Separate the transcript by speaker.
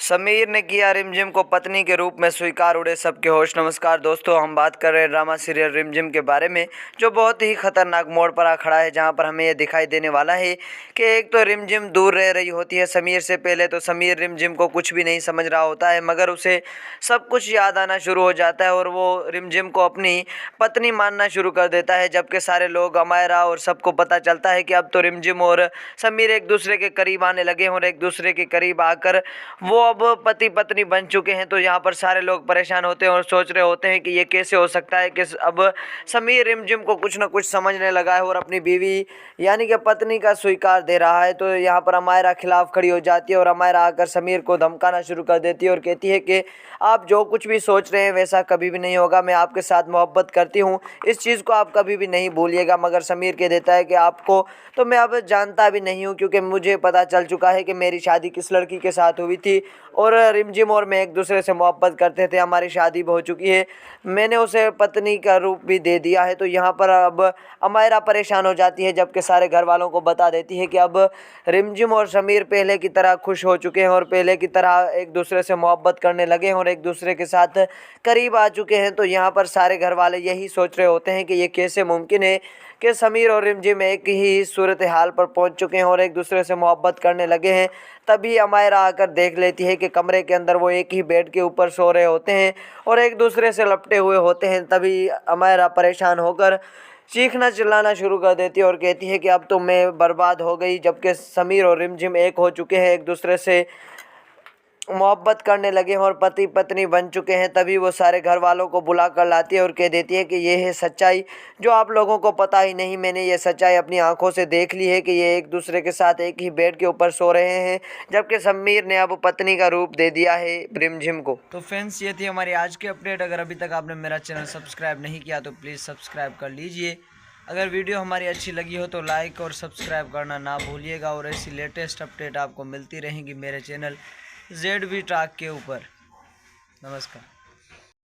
Speaker 1: समीर ने किया रिमझिम को पत्नी के रूप में स्वीकार, उड़े सबके होश। नमस्कार दोस्तों, हम बात कर रहे हैं ड्रामा सीरियल रिमझिम के बारे में, जो बहुत ही खतरनाक मोड़ पर आ खड़ा है, जहां पर हमें यह दिखाई देने वाला है कि एक तो रिमझिम दूर रह रही होती है समीर से। पहले तो समीर रिमझिम को कुछ भी नहीं समझ रहा होता है, मगर उसे सब कुछ याद आना शुरू हो जाता है और वो रिमझिम को अपनी पत्नी मानना शुरू कर देता है। जबकि सारे लोग, अमायरा और सबको पता चलता है कि अब तो रिमझिम और समीर एक दूसरे के करीब आने लगे हैं और एक दूसरे के करीब आकर वो अब पति पत्नी बन चुके हैं। तो यहाँ पर सारे लोग परेशान होते हैं और सोच रहे होते हैं कि ये कैसे हो सकता है कि अब समीर रिमझिम को कुछ ना कुछ समझने लगा है और अपनी बीवी यानी कि पत्नी का स्वीकार दे रहा है। तो यहाँ पर अमायरा खिलाफ खड़ी हो जाती है और अमायरा आकर समीर को धमकाना शुरू कर देती है और कहती है कि आप जो कुछ भी सोच रहे हैं वैसा कभी भी नहीं होगा, मैं आपके साथ मोहब्बत करती हूँ, इस चीज़ को आप कभी भी नहीं भूलिएगा। मगर समीर कह देता है कि आपको तो मैं अब जानता भी नहीं हूँ, क्योंकि मुझे पता चल चुका है कि मेरी शादी किस लड़की के साथ हुई थी और रिमझिम और मैं एक दूसरे से मोहब्बत करते थे, हमारी शादी भी हो चुकी है, मैंने उसे पत्नी का रूप भी दे दिया है। तो यहाँ पर अब अमायरा परेशान हो जाती है, जबकि सारे घर वालों को बता देती है कि अब रिमझिम और समीर पहले की तरह खुश हो चुके हैं और पहले की तरह एक दूसरे से मोहब्बत करने लगे हैं और एक दूसरे के साथ करीब आ चुके हैं। तो यहाँ पर सारे घर वाले यही सोच रहे होते हैं कि ये कैसे मुमकिन है कि समीर और रिमझिम एक ही सूरत हाल पर पहुंच चुके हैं और एक दूसरे से मोहब्बत करने लगे हैं। तभी अमायरा आकर देख लेती है कि कमरे के अंदर वो एक ही बेड के ऊपर सो रहे होते हैं और एक दूसरे से लपटे हुए होते हैं। तभी अमायरा परेशान होकर चीखना चिल्लाना शुरू कर देती है और कहती है कि अब तो मैं बर्बाद हो गई। जबकि समीर और रिमझिम एक हो चुके हैं, एक दूसरे से मोहब्बत करने लगे हैं और पति पत्नी बन चुके हैं। तभी वो सारे घर वालों को बुला कर लाती है और कह देती है कि ये है सच्चाई जो आप लोगों को पता ही नहीं, मैंने ये सच्चाई अपनी आंखों से देख ली है कि ये एक दूसरे के साथ एक ही बेड के ऊपर सो रहे हैं, जबकि समीर ने अब पत्नी का रूप दे दिया है रिमझिम को।
Speaker 2: तो फ्रेंड्स, ये थी हमारी आज की अपडेट। अगर अभी तक आपने मेरा चैनल सब्सक्राइब नहीं किया तो प्लीज़ सब्सक्राइब कर लीजिए। अगर वीडियो हमारी अच्छी लगी हो तो लाइक और सब्सक्राइब करना ना भूलिएगा और ऐसी लेटेस्ट अपडेट आपको मिलती रहेंगी मेरे चैनल ZB टॉक के ऊपर। नमस्कार।